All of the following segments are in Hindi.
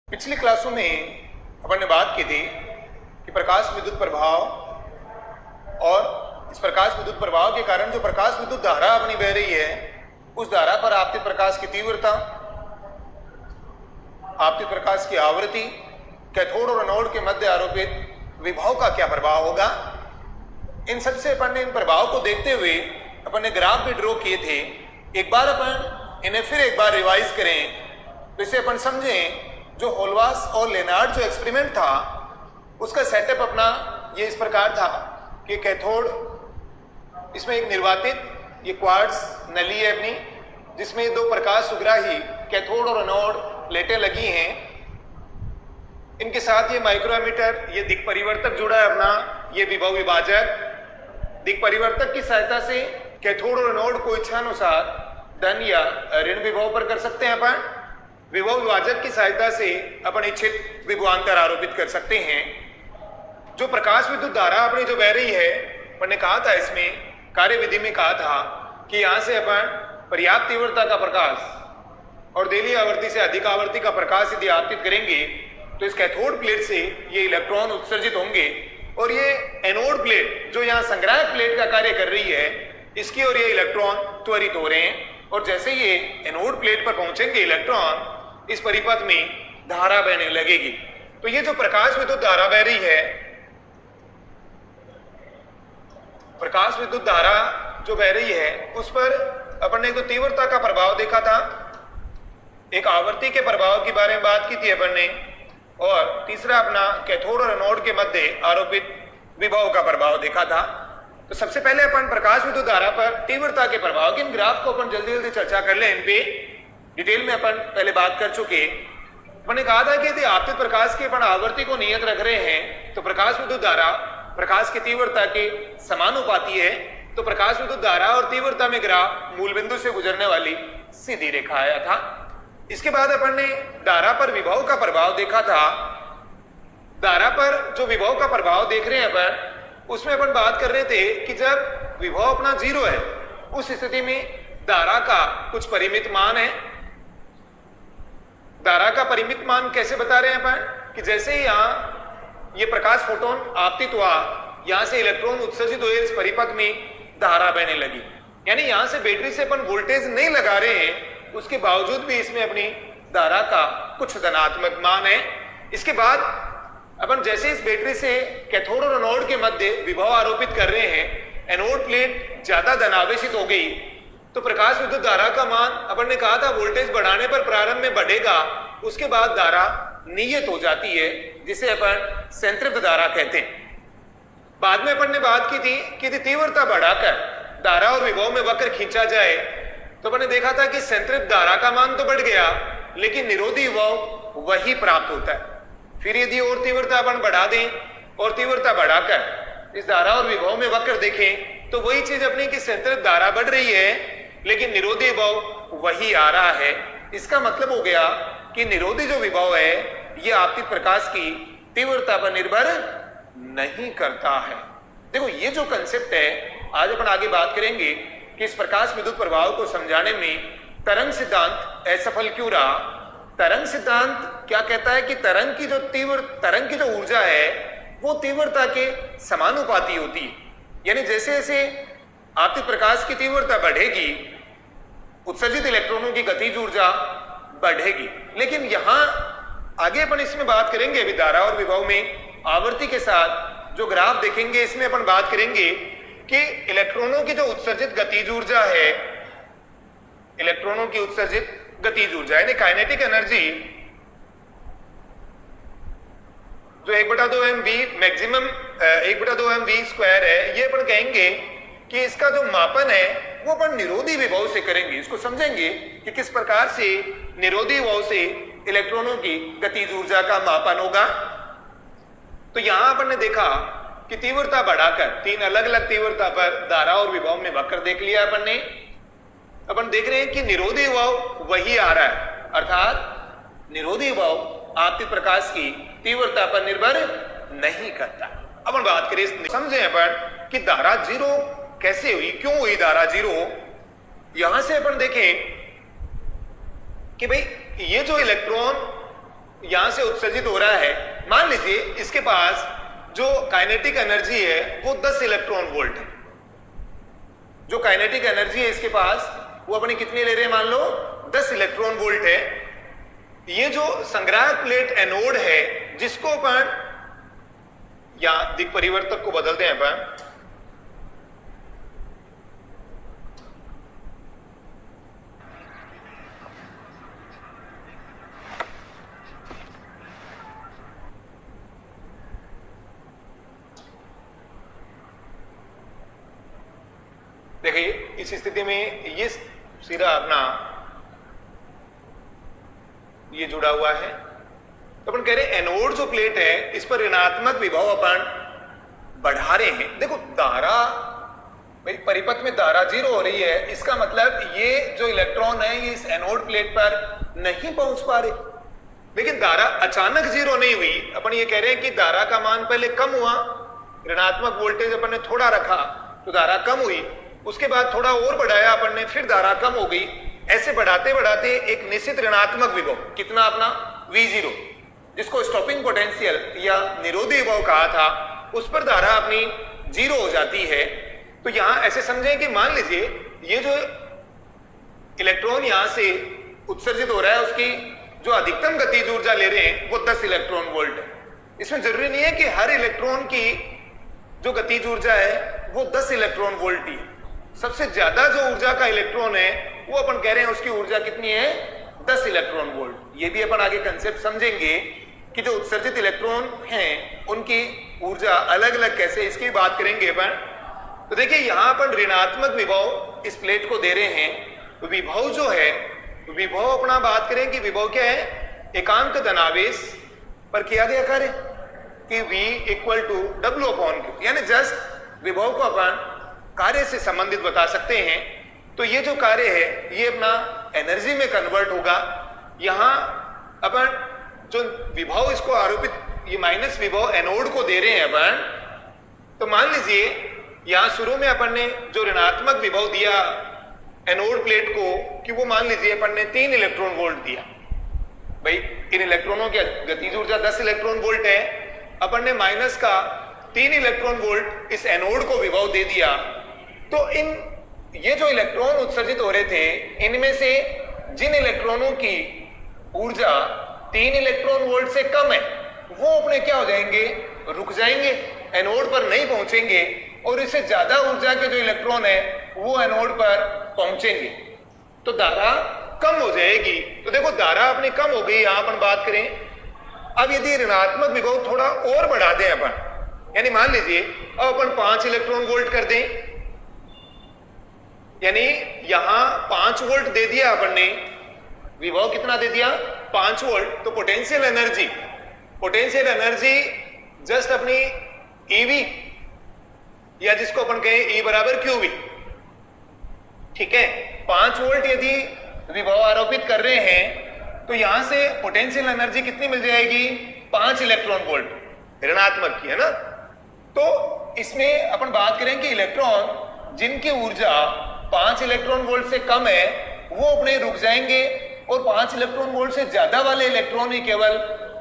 पिछली क्लासों में अपन ने बात की थी कि प्रकाश विद्युत प्रभाव और इस प्रकाश विद्युत प्रभाव के कारण जो प्रकाश विद्युत धारा अपनी बह रही है उस धारा पर आपतित प्रकाश की तीव्रता, आपतित प्रकाश की आवृत्ति, कैथोड और एनोड के मध्य आरोपित विभव का क्या प्रभाव होगा। इन सबसे अपन ने इन प्रभाव को देखते हुए अपन ने ग्राफ भी ड्रॉ किए थे। एक बार अपन इन्हें फिर एक बार रिवाइज करें तो इसे अपन समझें। जो होलवास और लेनार्ड जो एक्सपेरिमेंट था उसका सेटअप अपना ये इस प्रकार था कि कैथोड, इसमें एक निर्वातित ये क्वार्ट्ज नली है अपनी, जिसमें दो प्रकाश सुग्राही कैथोड और एनोड प्लेटें लगी हैं। इनके साथ ये माइक्रोमीटर, ये दिक् परिवर्तक जुड़ा है अपना, ये विभव विभाजक। दिक् परिवर्तक की सहायता से कैथोड और एनोड को इच्छानुसार धन या ऋण विभव पर कर सकते हैं अपन। विभव विभाजक की सहायता से अपन इच्छित विभवांतर आरोपित कर सकते हैं। जो प्रकाश विद्युत धारा अपनी जो बह रही है, अपन ने कहा था इसमें कार्यविधि में कहा था कि यहां से अपन पर्याप्त तीव्रता का प्रकाश और देली आवृत्ति से अधिक आवृत्ति का प्रकाश यदि आपतित करेंगे तो इस कैथोड प्लेट से ये इलेक्ट्रॉन उत्सर्जित होंगे और ये एनोड प्लेट जो यहाँ संग्राहक प्लेट का कार्य कर रही है, इसकी और ये इलेक्ट्रॉन त्वरित हो रहे हैं। और जैसे ये एनोड प्लेट पर पहुंचेंगे इलेक्ट्रॉन, इस परिपथ में धारा बहने लगेगी। तो ये जो प्रकाश विद्युत धारा बह रही है, प्रकाश विद्युत धारा जो बह रही है उस पर अपन ने तो तीव्रता का प्रभाव देखा था, एक आवृत्ति के प्रभाव के बारे में बात की थी अपन ने, और तीसरा अपना कैथोड और एनोड के मध्य आरोपित विभव का प्रभाव देखा था। तो सबसे पहले अपन प्रकाश विद्युत धारा पर तीव्रता के प्रभाव के इन ग्राफ को अपन जल्दी जल्दी चर्चा कर लें। इन पे डिटेल में अपन पहले बात कर चुके। मैंने कहा था कि यदि आपतित प्रकाश की अपन आवृत्ति को नियत रख रहे हैं तो प्रकाश विद्युत धारा प्रकाश की तीव्रता के समानुपाती है। तो प्रकाश विद्युत धारा और तीव्रता में ग्राफ मूल बिंदु से गुजरने वाली सीधी रेखा आया था। इसके बाद अपन ने धारा पर विभव का प्रभाव देखा था। धारा पर जो विभव का प्रभाव देख रहे हैं अपन, उसमें अपन बात कर रहे थे कि जब विभव अपना 0 है उस स्थिति में धारा का कुछ परिमित मान है। धारा का परिमित मान कैसे बता रहे हैं अपन कि जैसे ही यहाँ ये प्रकाश फोटोन आपतित हुआ, यहां से इलेक्ट्रॉन उत्सर्जित हुए, इस परिपथ में धारा बहने लगी। यानी यहां से बैटरी से अपन वोल्टेज नहीं लगा रहे हैं, उसके बावजूद भी इसमें अपनी धारा का कुछ धनात्मक मान है। इसके बाद अपन जैसे इस बैटरी से कैथोड और एनोड के मध्य विभव आरोपित कर रहे हैं, एनोड प्लेट ज्यादा धनावेशित हो गई तो प्रकाश विद्युत धारा का मान अपन ने कहा था वोल्टेज बढ़ाने पर प्रारंभ में बढ़ेगा, उसके बाद धारा नियत हो जाती है, जिसे अपन संतृप्त धारा कहते हैं। बाद में अपन ने बात की थी कि यदि तीव्रता बढ़ाकर धारा और विभव में वक्र खींचा जाए तो अपन ने देखा था कि संतृप्त धारा का मान तो बढ़ गया लेकिन निरोधी विभव वही प्राप्त होता है। फिर यदि और तीव्रता अपन बढ़ा दें और तीव्रता बढ़ाकर इस धारा और विभव में वक्र देखें तो वही चीज अपनी की संतृप्त धारा बढ़ रही है लेकिन निरोधी विभव वही आ रहा है। इसका मतलब हो गया कि निरोधी जो विभव है ये आपतित प्रकाश की तीव्रता पर निर्भर नहीं करता है। देखो ये जो कंसेप्ट है, आज अपन आगे बात करेंगे कि इस प्रकाश विद्युत प्रभाव को समझाने में तरंग सिद्धांत असफल क्यों रहा। तरंग सिद्धांत क्या कहता है कि तरंग की जो ऊर्जा है वो तीव्रता के समानुपाती होती है। यानी जैसे जैसे आपतित प्रकाश की तीव्रता बढ़ेगी, उत्सर्जित इलेक्ट्रॉनों की गतिज ऊर्जा बढ़ेगी। लेकिन यहां आगे अपन इसमें बात करेंगे, अभी धारा और विभव में आवृत्ति के साथ जो ग्राफ देखेंगे इसमें अपन बात करेंगे कि इलेक्ट्रॉनों की जो उत्सर्जित गतिज ऊर्जा है, इलेक्ट्रॉनों की उत्सर्जित गतिज ऊर्जा यानी काइनेटिक एनर्जी जो 1/2 mv मैक्सिमम 1/2 mv स्क्वायर है, ये अपन कहेंगे कि इसका जो मापन है वो अपन निरोधी विभव से करेंगे। इसको समझेंगे कि किस प्रकार से निरोधी विभव से इलेक्ट्रॉनों की गतिज ऊर्जा का मापन होगा। तो यहां अपन ने देखा कि तीव्रता बढ़ाकर 3 अलग अलग तीव्रता पर धारा और विभव में वक्र देख लिया अपन ने। अपन देख रहे हैं कि निरोधी विभव वही आ रहा है, अर्थात निरोधी विभव आपतित प्रकाश की तीव्रता पर निर्भर नहीं करता। अपन बात करें, समझे अपन कि धारा 0 कैसे हुई, क्यों हुई धारा 0। यहां से अपन देखें कि भाई ये जो इलेक्ट्रॉन यहां से उत्सर्जित हो रहा है। मान लीजिए इसके पास जो काइनेटिक एनर्जी है वो 10 इलेक्ट्रॉन वोल्ट है। जो काइनेटिक एनर्जी है इसके पास वो अपनी कितनी ले रहे हैं, मान लो 10 इलेक्ट्रॉन वोल्ट है। ये जो संग्राहक प्लेट एनोड है जिसको अपन या दिक् परिवर्तक को बदलते हैं अपन, देखिए इस स्थिति में ये सिरा अपना ये जुड़ा हुआ है, तो अपन कह रहे हैं एनोड जो प्लेट है इस पर ऋणात्मक विभव अपन बढ़ा रहे हैं। देखो धारा भाई परिपथ में धारा 0 हो रही है, इसका मतलब ये जो इलेक्ट्रॉन है ये इस एनोड प्लेट पर नहीं पहुंच पा रहे। लेकिन धारा अचानक 0 नहीं हुई, अपन ये कह रहे हैं कि धारा का मान पहले कम हुआ, ऋणात्मक वोल्टेज अपन ने थोड़ा रखा तो धारा कम हुई, उसके बाद थोड़ा और बढ़ाया अपन ने, फिर धारा कम हो गई। ऐसे बढ़ाते बढ़ाते एक निश्चित ऋणात्मक विभव कितना अपना V0 जिसको स्टॉपिंग पोटेंशियल या निरोधी विभव कहा था, उस पर धारा अपनी 0 हो जाती है। तो यहां ऐसे समझें कि मान लीजिए ये जो इलेक्ट्रॉन यहां से उत्सर्जित हो रहा है उसकी जो अधिकतम गतिज ऊर्जा ले रहे हैं वो 10 इलेक्ट्रॉन वोल्ट है। इसमें जरूरी नहीं है कि हर इलेक्ट्रॉन की जो गतिज ऊर्जा है वो 10 इलेक्ट्रॉन वोल्ट ही है। सबसे ज्यादा जो ऊर्जा का इलेक्ट्रॉन है वो अपन कह रहे हैं उसकी ऊर्जा कितनी है, 10 इलेक्ट्रॉन वोल्ट। ये भी अपन आगे कंसेप्ट समझेंगे कि जो उत्सर्जित इलेक्ट्रॉन हैं उनकी ऊर्जा अलग अलग कैसे, इसकी बात करेंगे अपन। तो देखिए यहां अपन ऋणात्मक विभव इस प्लेट को दे रहे हैं, तो विभव जो है विभव अपना बात करें कि विभव क्या है, एकांक धनावेश पर किया गया कार्य कि V = W/Q, यानी जस्ट विभव को अपन कार्य से संबंधित बता सकते हैं। तो ये जो कार्य है ये अपना एनर्जी में कन्वर्ट होगा। यहां अपन जो विभव इसको आरोपित, ये माइनस विभव एनोड को दे रहे हैं अपन, तो मान लीजिए यहां शुरू में अपन ने जो ऋणात्मक विभव दिया एनोड प्लेट को कि वो मान लीजिए अपन ने 3 इलेक्ट्रॉन वोल्ट दिया। भाई इन इलेक्ट्रॉनों की गतिज ऊर्जा 10 इलेक्ट्रॉन वोल्ट है, अपन ने माइनस का 3 इलेक्ट्रॉन वोल्ट इस एनोड को विभव दे दिया। तो इन ये जो इलेक्ट्रॉन उत्सर्जित हो रहे थे इनमें से जिन इलेक्ट्रॉनों की ऊर्जा 3 इलेक्ट्रॉन वोल्ट से कम है वो अपने क्या हो जाएंगे, रुक जाएंगे, एनोड पर नहीं पहुंचेंगे, और इससे ज्यादा ऊर्जा के जो इलेक्ट्रॉन है वो एनोड पर पहुंचेंगे, तो धारा कम हो जाएगी। तो देखो धारा अपनी कम हो गई, यहां अपन बात करें। अब यदि ऋणात्मक विभव थोड़ा और बढ़ा दें अपन, यानी मान लीजिए अब अपन 5 इलेक्ट्रॉन वोल्ट कर दें, यानी यहां 5 वोल्ट दे दिया अपन ने, विभव कितना दे दिया, 5 वोल्ट। तो पोटेंशियल एनर्जी जस्ट अपनी EV या जिसको अपन कहें E = QV, ठीक है। 5 वोल्ट यदि विभव आरोपित कर रहे हैं तो यहां से पोटेंशियल एनर्जी कितनी मिल जाएगी, 5 इलेक्ट्रॉन वोल्ट ऋणात्मक की, है ना। तो इसमें अपन बात करें कि इलेक्ट्रॉन जिनकी ऊर्जा 5 इलेक्ट्रॉन वोल्ट से कम है वो अपने रुक जाएंगे, और 5 इलेक्ट्रॉन वोल्ट से ज्यादा वाले इलेक्ट्रॉन ही केवल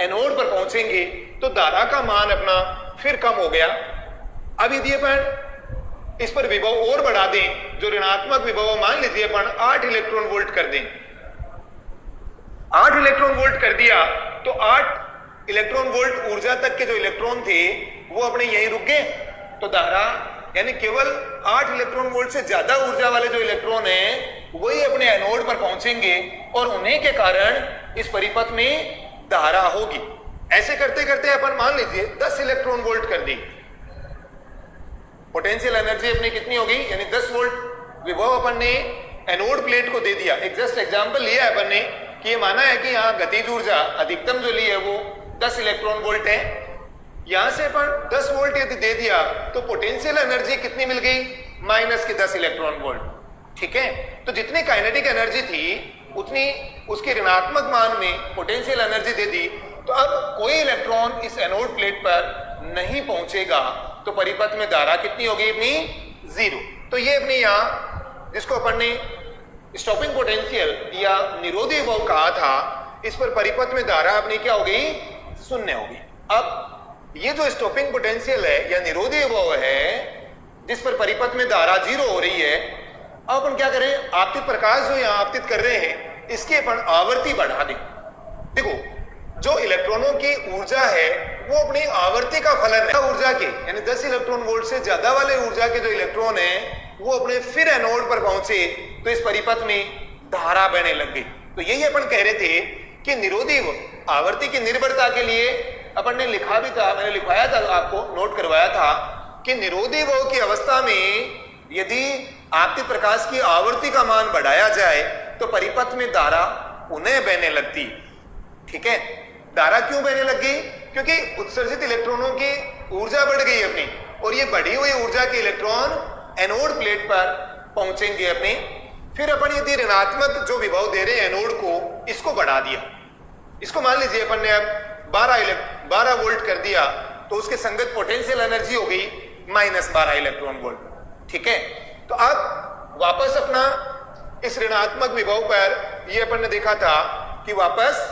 एनोड पर पहुंचेंगे। तो धारा का मान अपना फिर कम हो गया। अब यदि अपन इस पर विभव और बढ़ा दें, जो ऋणात्मक विभव मान लीजिए अपन 8 इलेक्ट्रॉन वोल्ट कर दें, 8 इलेक्ट्रॉन वोल्ट कर दिया, तो 8 इलेक्ट्रॉन वोल्ट ऊर्जा तक के जो इलेक्ट्रॉन थे वो अपने यहीं रुक गए। तो धारा यानी केवल 8 इलेक्ट्रॉन वोल्ट से ज्यादा ऊर्जा वाले जो इलेक्ट्रॉन हैं वही अपने एनोड पर पहुंचेंगे, और उन्हीं के कारण इस परिपथ में धारा होगी। ऐसे करते करते अपन मान लीजिए 10 इलेक्ट्रॉन वोल्ट कर दी, पोटेंशियल एनर्जी अपनी कितनी हो गई, यानी 10 वोल्ट विभव अपन ने एनोड प्लेट को दे दिया। एक जस्ट एग्जांपल लिया है अपन ने कि ये माना है कि यहाँ गतिज ऊर्जा अधिकतम जो ली है वो 10 इलेक्ट्रॉन वोल्ट है। यहां से अपन 10 वोल्ट यदि दे दिया तो पोटेंशियल एनर्जी कितनी मिल गई, माइनस के 10 इलेक्ट्रॉन वोल्ट, ठीक है। तो जितनी काइनेटिक एनर्जी थी उतनी उसके ऋणात्मक मान में पोटेंशियल एनर्जी दे दी। तो अब कोई इलेक्ट्रॉन इस एनोड प्लेट पर नहीं पहुंचेगा, तो परिपथ में धारा कितनी होगी अपनी, 0। तो ये अपनी यहाँ जिसको अपन ने स्टॉपिंग पोटेंशियल या निरोधी विभव कहा था, इस पर परिपथ में धारा अपनी क्या हो गई, शून्य हो गई। अब ये जो स्टॉपिंग पोटेंशियल है या निरोधी विभव है जिस पर परिपथ में धारा 0 हो रही है, अब अपन क्या करें, आपतित प्रकाश जो यहां आपतित कर रहे हैं इसकी अपन आवर्ती बढ़ा दें। देखो जो इलेक्ट्रॉनों की ऊर्जा है वो अपनी आवर्ती का फलन है ऊर्जा के, यानी 10 इलेक्ट्रॉन वोल्ट से ज्यादा वाले ऊर्जा के जो इलेक्ट्रॉन है वो अपने फिर एनोड पर पहुंचे तो इस परिपथ में धारा बहने लग गई। तो यही अपन कह रहे थे कि निरोधी आवर्ती की निर्भरता के लिए अपन ने लिखा भी था, मैंने लिखवाया था, आपको नोट करवाया था कि निरोधी विभव की अवस्था में यदि आपतित प्रकाश की आवर्ती का मान बढ़ाया जाए तो परिपथ में धारा पुनः बहने लगती। ठीक है, धारा क्यों बहने लग गई, क्योंकि उत्सर्जित इलेक्ट्रॉनों की ऊर्जा बढ़ गई अपनी, और ये बढ़ी हुई ऊर्जा के इलेक्ट्रॉन एनोड प्लेट पर पहुंचेंगे अपने। फिर अपन यदि ऋणात्मक जो विभव दे रहे हैं एनोड को, इसको बढ़ा दिया, इसको मान लीजिए अपन ने अब 12 वोल्ट कर दिया तो उसके संगत पोटेंशियल एनर्जी हो गई -12 इलेक्ट्रॉन वोल्ट। ठीक है, तो अब वापस अपना इस ऋणात्मक विभव पर ये अपन ने देखा था कि वापस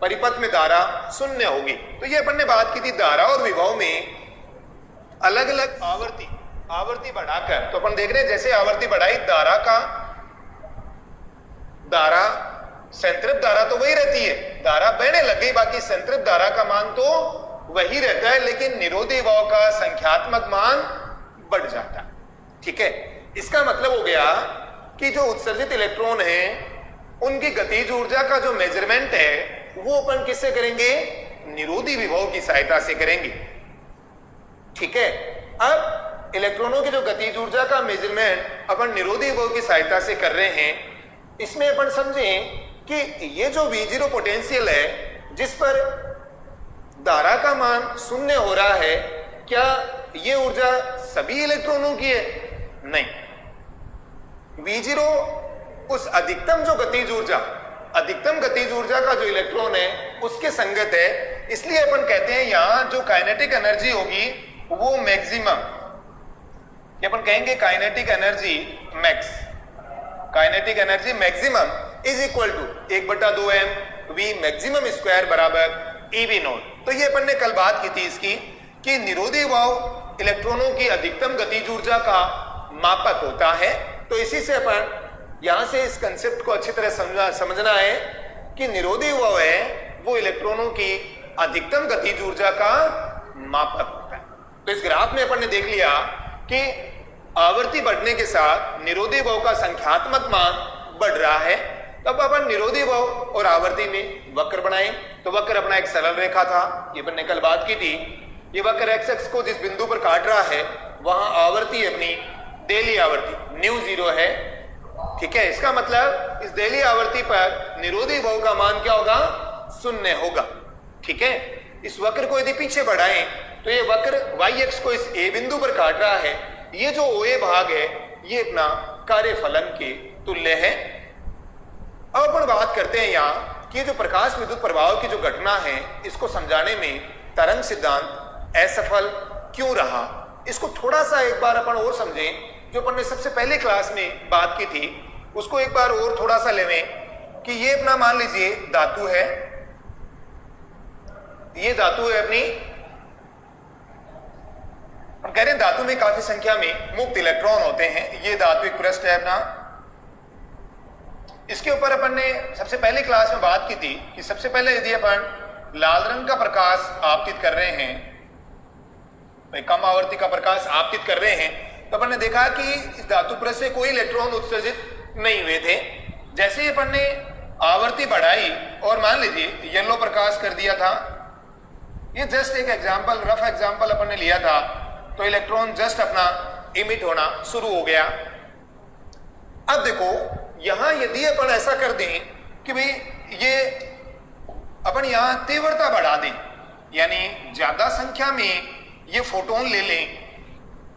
परिपथ में धारा शून्य होगी। तो ये अपन ने बात की थी धारा और विभव में अलग अलग आवर्ती बढ़ाकर। तो अपन देख रहे हैं जैसे आवर्ती बढ़ाई धारा संतृप्त धारा तो वही रहती है, धारा बहने लग गई, बाकी संतृप्त धारा का मान तो वही रहता है, लेकिन निरोधी विभव का संख्यात्मक मान बढ़ जाता है। ठीक है, इसका मतलब हो गया कि जो उत्सर्जित इलेक्ट्रॉन हैं उनकी गतिज ऊर्जा का जो मेजरमेंट है वो अपन किससे करेंगे, निरोधी विभव की सहायता से करेंगे। ठीक है, अब इलेक्ट्रॉनों की जो गतिज ऊर्जा का मेजरमेंट अपन निरोधी विभव की सहायता से कर रहे हैं, इसमें अपन समझें कि ये जो V0 पोटेंशियल है जिस पर धारा का मान शून्य हो रहा है, क्या ये ऊर्जा सभी इलेक्ट्रॉनों की है? नहीं, V0 उस अधिकतम गतिज ऊर्जा का जो इलेक्ट्रॉन है उसके संगत है, इसलिए अपन कहते हैं यहां जो काइनेटिक एनर्जी होगी वो मैक्सिमम, अपन कहेंगे kinetic energy maximum is equal to 1/2m V maximum square बराबर EV नॉट। तो ये अपन ने कल बात की थी इसकी कि निरोधी विभव इलेक्ट्रॉनों की अधिकतम गतिज ऊर्जा का मापक होता है। तो इसी से अपन यहां से इस कंसेप्ट को अच्छी तरह समझना है कि निरोधी विभव है वो इलेक्ट्रॉनों की अधिकतम गतिज ऊर्जा का मापक होता है। तो इस ग्राफ में अपन ने देख लिया कि आवर्ती बढ़ने के साथ निरोधी विभव का संख्यात्मक मान बढ़ रहा है। तब अपन निरोधी विभव और आवर्ती में वक्र बनाए। तो वक्र अपना एक सरल रेखा था, ये अपन ने कल बात की थी। ये वक्र एक्स एक्स को जिस बिंदु पर काट रहा है वहां आवर्ती अपनी डेली आवर्ती ν0 है। ठीक है, इसका मतलब इस डेली आवर्ती पर निरोधी विभव का मान क्या होगा, शून्य होगा। ठीक है, इस वक्र को यदि पीछे बढ़ाएं तो ये वक्र y एक्स को इस a बिंदु पर काट रहा है। ये जो OA भाग है ये अपना कार्यफलन के तुल्य है। अब अपन बात करते हैं यहाँ कि जो प्रकाश विद्युत प्रभाव की जो घटना है इसको समझाने में तरंग सिद्धांत असफल क्यों रहा, इसको थोड़ा सा एक बार अपन और समझें। जो अपन ने सबसे पहले क्लास में बात की थी उसको एक बार और थोड़ा सा लेवें कि ये अपना मान लीजिए धातु है, ये धातु है अपनी, हम कह रहे हैं धातु में काफी संख्या में मुक्त इलेक्ट्रॉन होते हैं। ये धात्विक पृष्ठ है अपना, इसके ऊपर अपन ने सबसे पहले क्लास में बात की थी कि सबसे पहले यदि अपन लाल रंग का प्रकाश आपतित कर रहे हैं, कम आवर्ती का प्रकाश आपतित कर रहे हैं, तो अपन ने देखा कि इस धातु पृष्ठ से कोई इलेक्ट्रॉन उत्सर्जित नहीं हुए थे। जैसे ही अपन ने आवर्ती बढ़ाई और मान लीजिए येलो प्रकाश कर दिया था, ये जस्ट एक एग्जाम्पल, रफ एग्जाम्पल अपन ने लिया था, तो इलेक्ट्रॉन जस्ट अपना इमिट होना शुरू हो गया। अब देखो यहां यदि अपन ऐसा कर दें कि भाई ये अपन यहां तीव्रता बढ़ा दें, यानी ज्यादा संख्या में ये फोटोन ले लें,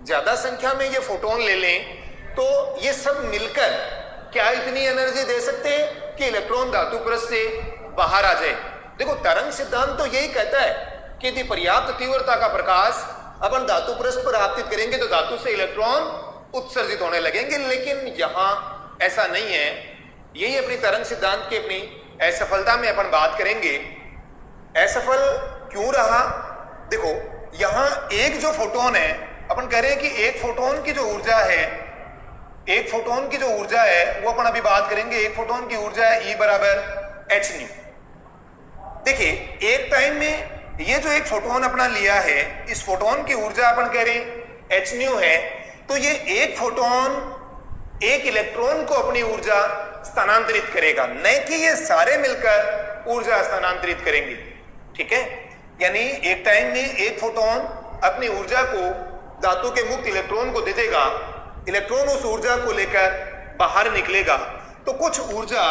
ज्यादा संख्या में ये फोटोन ले लें, तो ये सब मिलकर क्या इतनी एनर्जी दे सकते हैं कि इलेक्ट्रॉन धातु पृष्ठ से बाहर आ जाए। देखो तरंग सिद्धांत तो यही कहता है कि यदि पर्याप्त तीव्रता का प्रकाश अपन धातु पृष्ठ पर आपतित करेंगे तो धातु से इलेक्ट्रॉन उत्सर्जित होने लगेंगे, लेकिन यहां ऐसा नहीं है। यही अपनी तरंग सिद्धांत की अपनी असफलता में अपन बात करेंगे असफल क्यों रहा। देखो यहां एक जो फोटोन है, अपन कह रहे हैं कि एक फोटोन की जो ऊर्जा है, एक फोटोन की जो ऊर्जा है वो अपन अभी बात करेंगे। एक फोटोन की ऊर्जा है E बराबर h न्यू। देखिए एक टाइम में ये जो एक फोटोन अपना लिया है, इस फोटोन की ऊर्जा अपन कह रहे हैं h न्यू है, तो ये एक फोटोन एक इलेक्ट्रॉन को अपनी ऊर्जा स्थानांतरित करेगा, नहीं कि ये सारे मिलकर ऊर्जा स्थानांतरित करेंगे। ठीक है, यानी एक टाइम में एक फोटोन अपनी ऊर्जा को धातु के मुक्त इलेक्ट्रॉन को दे देगा, इलेक्ट्रॉन उस ऊर्जा को लेकर बाहर निकलेगा। तो कुछ ऊर्जा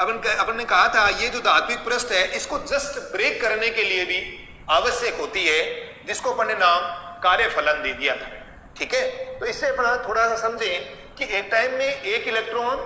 अपन ने कहा था ये जो धात्विक पृष्ठ है इसको जस्ट ब्रेक करने के लिए भी आवश्यक होती है, जिसको अपन ने नाम कार्यफलन दे दिया था। ठीक है, तो इससे अपना थोड़ा सा समझें कि एक टाइम में एक इलेक्ट्रॉन